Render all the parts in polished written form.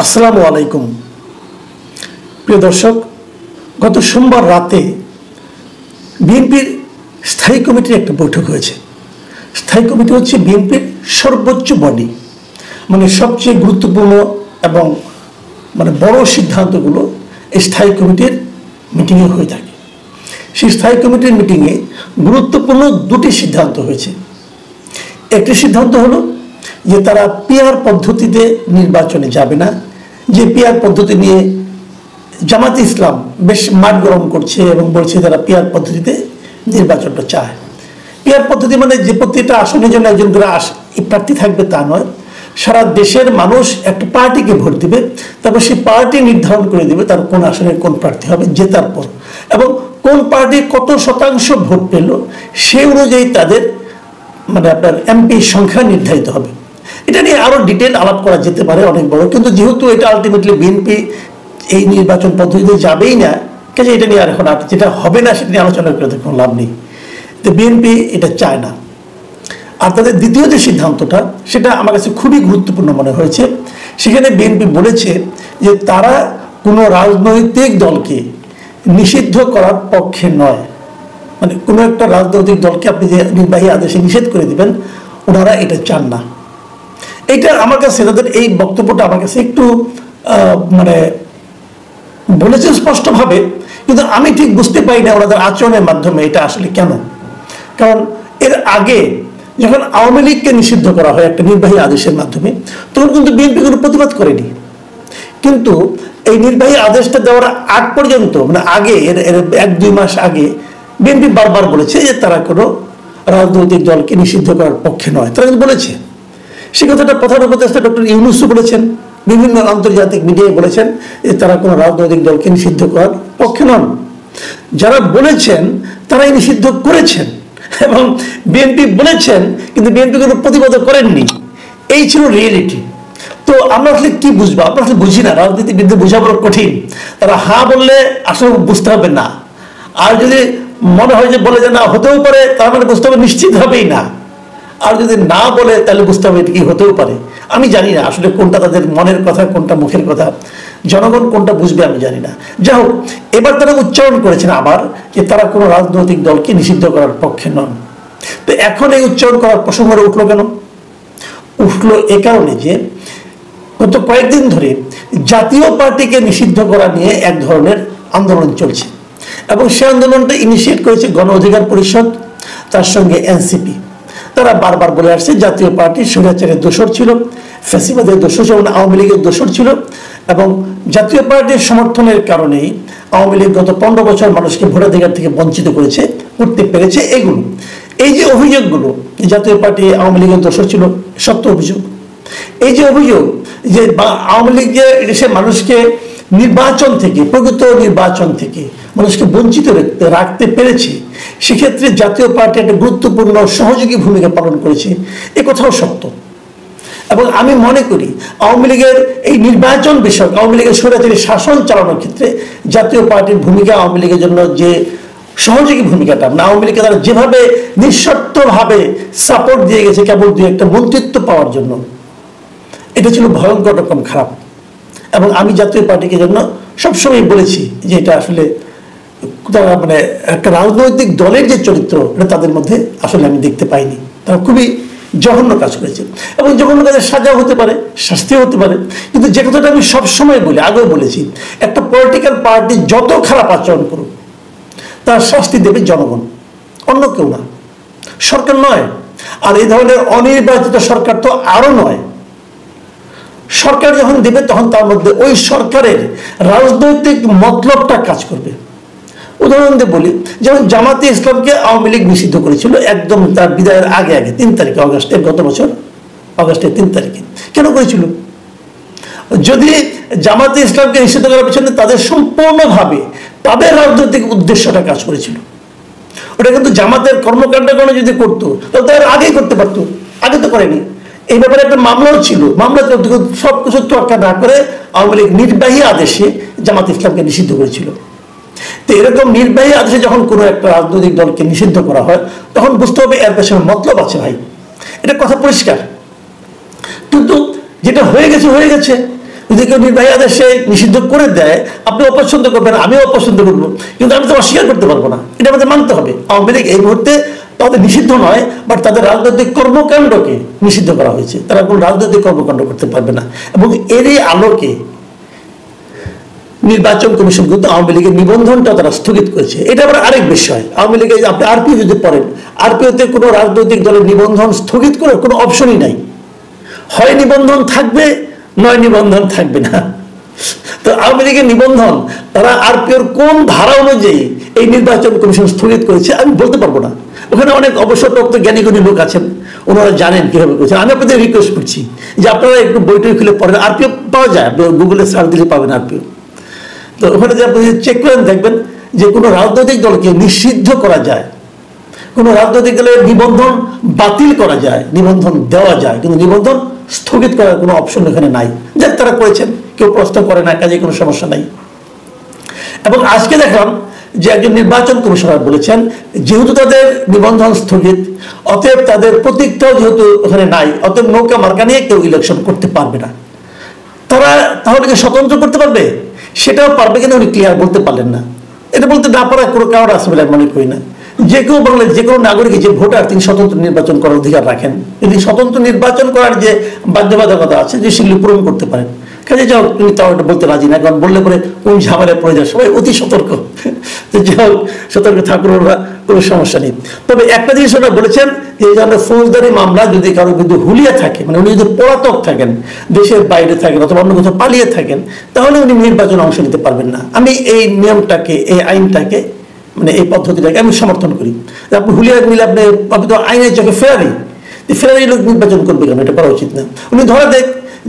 আসসালামু আলাইকুম প্রিয় দর্শক, গত সোমবার রাতে বিএনপির স্থায়ী কমিটির একটা বৈঠক হয়েছে। স্থায়ী কমিটি হচ্ছে বিএনপির সর্বোচ্চ বডি, মানে সবচেয়ে গুরুত্বপূর্ণ এবং বড় সিদ্ধান্তগুলো এই স্থায়ী কমিটির মিটিংয়ে হয়ে থাকে। সেই স্থায়ী কমিটির মিটিংয়ে গুরুত্বপূর্ণ দুটি সিদ্ধান্ত হয়েছে। একটি সিদ্ধান্ত হলো যে তারা পিআর পদ্ধতিতে নির্বাচনে যাবে না, যে পিআর পদ্ধতি নিয়ে জামাতে ইসলাম বেশ মাঠ গরম করছে এবং বলছে তারা পিআর পদ্ধতিতে নির্বাচনটা চায়। পিআর পদ্ধতি মানে যে প্রত্যেকটা আসনের জন্য একজন করে প্রার্থী থাকবে তা নয়, সারা দেশের মানুষ একটা পার্টিকে ভোট দিবে, তারপর সেই পার্টি নির্ধারণ করে দেবে তার কোন আসনে কোন প্রার্থী হবে জেতার পর, এবং কোন পার্টি কত শতাংশ ভোট পেল সেই অনুযায়ী তাদের আপনার এমপি সংখ্যা নির্ধারিত হবে। এটা নিয়ে আরো ডিটেল আলাপ করা যেতে পারে, অনেক বড়, কিন্তু যেহেতু এটা আলটিমেটলি বিএনপি এই নির্বাচন পদ্ধতিতে যাবেই না, কাজে এটা নিয়ে আর এখন যেটা হবে না সেটা নিয়ে আলোচনা করে কোনো লাভ নেই। তো বিএনপি এটা চায় না। আর তাদের দ্বিতীয় যে সিদ্ধান্তটা, সেটা আমার কাছে খুবই গুরুত্বপূর্ণ মনে হয়েছে। সেখানে বিএনপি বলেছে যে তারা কোনো রাজনৈতিক দলকে নিষিদ্ধ করার পক্ষে নয়, মানে কোনো একটা রাজনৈতিক দলকে আপনি যে নির্বাহী আদেশে নিষেধ করে দিবেন, ওনারা এটা চান না। এইটা আমার কাছে তাদের এই বক্তব্যটা আমার কাছে একটু বলেছে স্পষ্টভাবে, কিন্তু আমি ঠিক বুঝতে পারি না ওনাদের আচরণের মাধ্যমে এটা আসলে কেন। কারণ এর আগে যখন আওয়ামী লীগকে নিষিদ্ধ করা হয় একটা নির্বাহী আদেশের মাধ্যমে, তখন কিন্তু বিএনপি কোনো প্রতিবাদ করেনি। কিন্তু এই নির্বাহী আদেশটা দেওয়ার আগ পর্যন্ত, আগে এর 1-2 মাস আগে বিএনপি বারবার বলেছে যে তারা কোনো রাজনৈতিক দলকে নিষিদ্ধ করার পক্ষে নয়। তারা কিন্তু বলেছে, সে কথাটা প্রধান উপদেষ্টা ডক্টর ইউনূসও বলেছেন, বিভিন্ন আন্তর্জাতিক মিডিয়ায় বলেছেন যে তারা কোনো রাজনৈতিক দলকে নিষিদ্ধ করার পক্ষে নন। যারা বলেছেন তারাই নিষিদ্ধ করেছেন এবং বিএনপি বলেছেন, কিন্তু বিএনপি কোনো প্রতিবাদ করেননি। এই ছিল রিয়েলিটি। তো আমরা আসলে কি বুঝবো? আমরা আসলে বুঝি না, রাজনীতিবিদদের বোঝা বড় কঠিন। তারা হ্যাঁ বললে আসলে বুঝতে হবে না, আর যদি মনে হয় যে বলে যে না হতেও পারে, তার মানে বুঝতে হবে নিশ্চিত হবেই না, আর যদি না বলে তাহলে বুঝতে হবে কি হতেও পারে। আমি জানি না আসলে কোনটা তাদের মনের কথা, কোনটা মুখের কথা, জনগণ কোনটা বুঝবে আমি জানি না। যাই হোক, এবার তারা উচ্চারণ করেছেন আবার যে তারা কোনো রাজনৈতিক দলকে নিষিদ্ধ করার পক্ষে নন। তো এখন এই উচ্চারণ করার প্রসঙ্গ উঠলো কেন? উঠলো এ কারণে যে গত কয়েকদিন ধরে জাতীয় পার্টিকে নিষিদ্ধ করা নিয়ে এক ধরনের আন্দোলন চলছে, এবং সে আন্দোলনটা ইনিশিয়েট করেছে গণ অধিকার পরিষদ, তার সঙ্গে এনসিপি। তারা বারবার বলে আসছে জাতীয় পার্টি স্বৈরাচারের দোসর ছিল, ফ্যাসিবাদের দোসর ছিল, আওয়ামী লীগের দোসর ছিল, এবং জাতীয় পার্টির সমর্থনের কারণেই আওয়ামী লীগ গত 15 বছর মানুষকে ভোটাধিকার থেকে বঞ্চিত করতে পেরেছে। এগুলো, এই যে অভিযোগগুলো, জাতীয় পার্টি আওয়ামী লীগের দোসর ছিল, সত্য অভিযোগ। এই যে অভিযোগ যে আওয়ামী লীগ যে দেশের মানুষকে নির্বাচন থেকে, প্রকৃত নির্বাচন থেকে মানুষকে বঞ্চিত রাখতে পেরেছে, সেক্ষেত্রে জাতীয় পার্টি একটা গুরুত্বপূর্ণ সহযোগী ভূমিকা পালন করেছে, এ কথাও সত্য। এবং আমি মনে করি আওয়ামী লীগের এই নির্বাচন বিষয়ক, আওয়ামী লীগের স্বৈরাচারী শাসন চালানোর ক্ষেত্রে জাতীয় পার্টির ভূমিকা, আওয়ামী লীগের জন্য যে সহযোগী ভূমিকাটা, আওয়ামী লীগকে তারা যেভাবে নিঃশর্তভাবে সাপোর্ট দিয়ে গেছে কেবল 2-1টা মন্ত্রিত্ব পাওয়ার জন্য, এটা ছিল ভয়ঙ্কর রকম খারাপ। এবং আমি জাতীয় পার্টিকে জন্য সবসময় বলেছি যে এটা আসলে তারা একটা রাজনৈতিক দলের যে চরিত্র, এটা তাদের মধ্যে আসলে আমি দেখতে পাইনি। তারা খুবই জঘন্য কাজ করেছে, এবং জঘন্য কাজের সাজা হতে পারে, শাস্তি হতে পারে। কিন্তু যে কথাটা আমি সবসময় বলি, আগেও বলেছি, একটা পলিটিক্যাল পার্টি যত খারাপ আচরণ করুক তার শাস্তি দেবে জনগণ, অন্য কেউ না, সরকার নয়। আর এই ধরনের অনির্বাচিত সরকার তো আরো নয়। সরকার যখন দেবে তখন তার মধ্যে ওই সরকারের রাজনৈতিক মতলবটা কাজ করবে। উদাহরণ দিয়ে বলি, যেমন জামাতে ইসলামকে আওয়ামী লীগ নিষিদ্ধ করেছিল একদম তার বিদায়ের আগে 3 তারিখে, অগাস্টের, গত বছর অগাস্টের 3 তারিখে। কেন করেছিল? যদি জামাতে ইসলামকে নিষিদ্ধ করার পিছনে তাদের সম্পূর্ণভাবে তাদের রাজনৈতিক উদ্দেশ্যটা কাজ করেছিল। ওটা কিন্তু জামাতের কর্মকাণ্ড যদি করতো তাহলে তারা আগেই করতে পারতো, আগে তো করেনি। এই ব্যাপারে একটা মামলাও ছিল, মামলা সবকিছু তোয়াক্কা না করে আওয়ামী লীগ নির্বাহী আদেশে জামাত ইসলামকে নিষিদ্ধ করেছিল। তো এরকম নির্বাহী আদেশে যখন কোনো একটা রাজনৈতিক দলকে নিষিদ্ধ করা হয়, তখন বুঝতে হবে এর পেছনে মতলব আছে ভাই, এটা কথা পরিষ্কার। কিন্তু যেটা হয়ে গেছে, যদি কেউ নির্বাহী আদেশে নিষিদ্ধ করে দেয়, আপনি অপছন্দ করবেন, আমিও অপছন্দ করবো, কিন্তু আমি তো অস্বীকার করতে পারবো না, এটা আমাদের মানতে হবে। আওয়ামী লীগ এই মুহূর্তে তাদের নিষিদ্ধ নয়, বাট তাদের রাজনৈতিক কর্মকাণ্ডকে নিষিদ্ধ করা হয়েছে, তারা কোনো রাজনৈতিক কর্মকাণ্ড করতে পারবে না। এবং এরই আলোকে নির্বাচন কমিশন কিন্তু আওয়ামী লীগের নিবন্ধনটা তারা স্থগিত করেছে। এটা আবার আরেক বিষয়। আওয়ামী লীগের আপনি আরপিও যদি পড়েন, আরপিওতে কোনো রাজনৈতিক দলের নিবন্ধন স্থগিত করার কোনো অপশনই নাই, হয় নিবন্ধন থাকবে নয় নিবন্ধন থাকবে না। তো আওয়ামী লীগের নিবন্ধন তারা আরপিওর কোন ধারা অনুযায়ী এই নির্বাচন কমিশন স্থগিত করেছে আমি বলতে পারবো না। ওখানে অনেক অবসরপ্রাপ্ত জ্ঞানীগুণী লোক আছেন, ওনারা জানেন কিভাবে করেছেন। আমি আপনাদের রিকোয়েস্ট করছি যে আপনারা একটু বইটই খুলে পড়েন, আরপিও পাওয়া যায়, গুগলে সার্চ দিলে পাবেন আরপিও। তো ওখানে যে আপনি চেক করেন দেখবেন যে কোনো রাজনৈতিক দলকে নিষিদ্ধ করা যায়, কোনো রাজনৈতিক দলের নিবন্ধন বাতিল করা যায়, নিবন্ধন দেওয়া যায়, কিন্তু নিবন্ধন স্থগিত করার কোনো অপশন এখানে নাই। যাক তারা করেছেন, কেউ প্রশ্ন করে না, কাজে কোনো সমস্যা নাই। এবং আজকে দেখলাম যে একজন নির্বাচন কমিশনার বলেছেন যেহেতু তাদের নিবন্ধন স্থগিত, অতএব তাদের প্রতীকটাও যেহেতু ওখানে নাই, অতএব নৌকা মার্কা নিয়ে কেউ ইলেকশন করতে পারবে না। তারা তাহলে কি স্বতন্ত্র করতে পারবে? সেটাও পারবে কিনা উনি ক্লিয়ার বলতে পারলেন না। এটা বলতে না পারা কোনো কারণ আছে বলে আমি মনে করি না। যে কেউ বাংলাদেশ যে কোনো নাগরিক, যে ভোটার, তিনি স্বতন্ত্র নির্বাচন করার অধিকার রাখেন। তিনি স্বতন্ত্র নির্বাচন করার যে বাধ্যবাধকতা আছে যে সেগুলি পূরণ করতে পারেন। কাজে যাও তুমি তাও এটা বলতে রাজি না, কারণ বললে পরে কোন ঝামেলায় পড়ে যায়, সবাই অতি সতর্ক। যাও সতর্ক থাকুন, ওরা কোনো সমস্যা নেই। তবে একটা জিনিস ওরা বলেছেন যে এই ধরনের ফৌজদারি মামলা যদি কারো কিন্তু হুলিয়া থাকে, মানে উনি যদি পলাতক থাকেন, দেশের বাইরে থাকেন অথবা অন্য কোথাও পালিয়ে থাকেন, তাহলে উনি নির্বাচনে অংশ নিতে পারবেন না। আমি এই নিয়মটাকে, এই আইনটাকে, মানে এই পদ্ধতিটাকে আমি সমর্থন করি। আপনি হুলিয়া নিলে আপনি তো আইনের চোখে ফেরারি লোক নির্বাচন করবে কেন? এটা করা উচিত না। উনি ধরা দেখ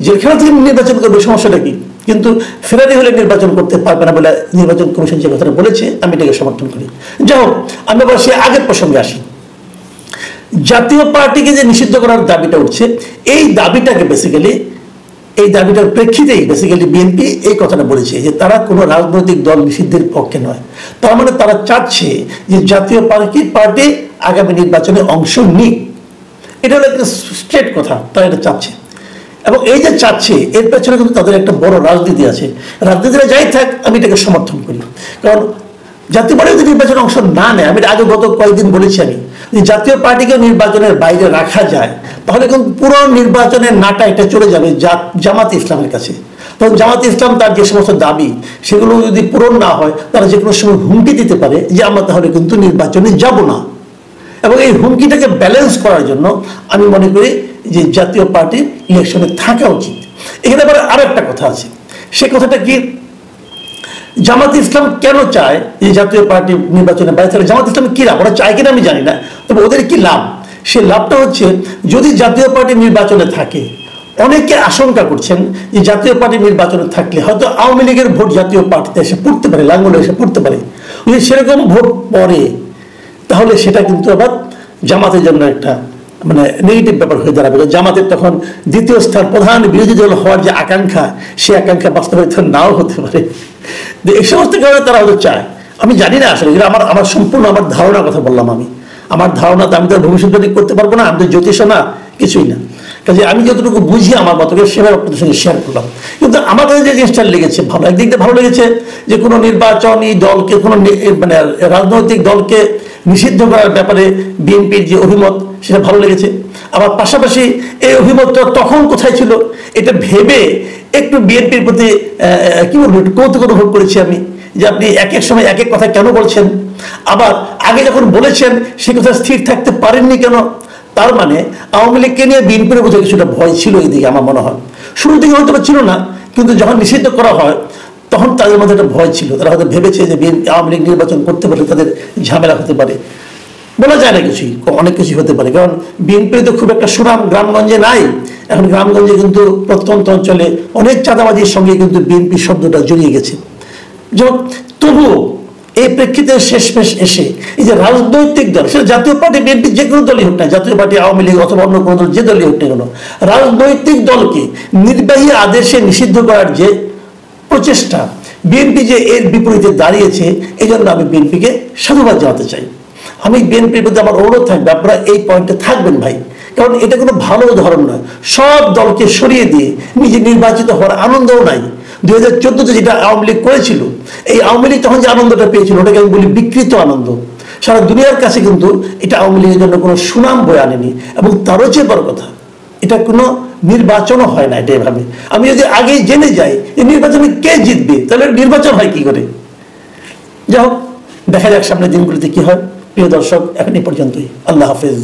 যেখানে থেকে নির্বাচন করবে, সমস্যাটা কি? কিন্তু ফেরারি হলে নির্বাচন করতে পারবে না বলে নির্বাচন কমিশন যে কথাটা বলেছে আমি এটাকে সমর্থন করি। যাই হোক, আমি আবার সে আগের প্রসঙ্গে আসি। জাতীয় পার্টিকে যে নিষিদ্ধ করার দাবিটা উঠছে, এই দাবিটাকে বেসিক্যালি, এই দাবিটার প্রেক্ষিতেই বেসিক্যালি বিএনপি এই কথাটা বলেছে যে তারা কোনো রাজনৈতিক দল নিষিদ্ধের পক্ষে নয়। তার মানে তারা চাচ্ছে যে জাতীয় পার্টি আগামী নির্বাচনে অংশ নিক। এটা হলো একটা স্ট্রেট কথা, তারা এটা চাচ্ছে। এবং এই যে চাচ্ছে এর পেছনে কিন্তু তাদের একটা বড় রাজনীতি আছে। রাজনীতিরা যাই থাক, আমি এটাকে সমর্থন করি। কারণ জাতীয় পার্টি যদি নির্বাচনে অংশ না নেয়, আমি আগে গত কয়েকদিন বলেছি আমি যে জাতীয় পার্টিকে নির্বাচনের বাইরে রাখা যায়, তাহলে কিন্তু পুরো নির্বাচনের নাটা এটা চলে যাবে জামাত ইসলামের কাছে। তখন জামাত ইসলাম তার যে সমস্ত দাবি সেগুলো যদি পূরণ না হয়, তারা যে কোনো সময় হুমকি দিতে পারে যে আমরা তাহলে কিন্তু নির্বাচনে যাব না। এবং এই হুমকিটাকে ব্যালেন্স করার জন্য আমি মনে করি যে জাতীয় পার্টি ইলেকশনে থাকা উচিত। এখানে আবার আরো একটা কথা আছে, সে কথাটা কি, জামাত ইসলাম কেন চায় যে জাতীয় পার্টি নির্বাচনে বাইরে থাকে? জামাত ইসলাম কি লাভ? ওরা চায় কিনা আমি জানি না, তবে ওদের কি লাভ? সে লাভটা হচ্ছে যদি জাতীয় পার্টি নির্বাচনে থাকে, অনেকে আশঙ্কা করছেন যে জাতীয় পার্টি নির্বাচনে থাকলে হয়তো আওয়ামী লীগের ভোট জাতীয় পার্টিতে এসে পড়তে পারে, লাঙ্গলে এসে পড়তে পারে। যদি সেরকম ভোট পড়ে, তাহলে সেটা কিন্তু আবার জামাতের জন্য একটা মানে নেগেটিভ ব্যাপার হয়ে দাঁড়াবে। জামাতের তখন দ্বিতীয় স্থান, প্রধান বিরোধী দল হওয়ার যে আকাঙ্ক্ষা, সে আকাঙ্ক্ষা বাস্তবায়িত নাও হতে পারে। এই সমস্ত কারণে তারা হয়তো চায়। আমি জানি না আসলে, এটা আমার সম্পূর্ণ আমার ধারণার কথা বললাম। আমার ধারণা তো আমি তো ভবিষ্যৎবাণী করতে পারবো না, আমি তো জ্যোতিষ না, কিছুই না। কাজে আমি যতটুকু বুঝি আমার মতকে সেভাবে আপনাদের সঙ্গে শেয়ার করলাম। কিন্তু আমার কাছে যে জিনিসটা লেগেছে ভালো, একদিক দিয়ে ভালো লেগেছে যে কোনো নির্বাচনী দলকে, কোনো মানে রাজনৈতিক দলকে নিষিদ্ধ করার ব্যাপারে বিএনপির যে অভিমত, সেটা ভালো লেগেছে। আবার পাশাপাশি এই অভিমতটা তখন কোথায় ছিল এটা ভেবে একটু বিএনপির প্রতি কি বলবো, একটু কৌতুক অনুভব করেছি আমি, যে আপনি এক এক সময় এক এক কথা কেন বলছেন, আবার আগে যখন বলেছেন সে কথা স্থির থাকতে পারেননি কেন? তার মানে আওয়ামী লীগকে নিয়ে বিএনপির বোধহয় কিছুটা ভয় ছিল এইদিকে, আমার মনে হয়। শুরুর দিকে হয়তো ছিল না, কিন্তু যখন নিষিদ্ধ করা হয় তখন তাদের মধ্যে একটা ভয় ছিল। তারা হয়তো ভেবেছে যে আওয়ামী লীগ নির্বাচন করতে পারলে তাদের ঝামেলা হতে পারে। বলা যায় না কিছুই, অনেক কিছুই হতে পারে। কারণ বিএনপি তো খুব একটা সুনাম গ্রামগঞ্জে নাই। এখন গ্রামগঞ্জে কিন্তু প্রত্যন্ত অঞ্চলে অনেক চাঁদাবাজির সঙ্গে কিন্তু বিএনপি শব্দটা জড়িয়ে গেছে। তবুও এই প্রেক্ষিতে শেষমেশ এসে এই যে রাজনৈতিক দল, সেটা জাতীয় পার্টি বিএনপি যে কোনো দলই হোক না, জাতীয় পার্টি আওয়ামী লীগ অথবা অন্য কোনো দল, যে দলই হোক না কেন, রাজনৈতিক দলকে নির্বাহী আদেশে নিষিদ্ধ করার যে প্রচেষ্টা, বিএনপি যে এর বিপরীতে দাঁড়িয়েছে, এই জন্য আমি বিএনপিকে সাধুবাদ জানাতে চাই। আমি বিএনপির প্রতি আমার অনুরোধ থাকবে, আপনারা এই পয়েন্টে থাকবেন ভাই। কারণ এটা কোনো ভালো উদাহরণ নয়। সব দলকে সরিয়ে দিয়ে নিজে নির্বাচিত হওয়ার আনন্দও নাই। 2014-তে যেটা আওয়ামী লীগ করেছিল, এই আওয়ামী লীগ তখন যে আনন্দটা পেয়েছিল ওটাকে আমি বলি বিকৃত আনন্দ। সারা দুনিয়ার কাছে কিন্তু এটা আওয়ামী লীগের জন্য কোনো সুনাম বয়ে আনেনি। এবং তারও চেয়ে বড় কথা, এটা কোনো নির্বাচনও হয় না এটা এভাবে। আমি যদি আগেই জেনে যাই যে নির্বাচনে কে জিতবে, তাহলে নির্বাচন হয় কি করে? যাই হোক, দেখা যাক সামনের দিনগুলিতে কি হয়। প্রিয় দর্শক, এখন এই পর্যন্তই। আল্লাহ হাফেজ।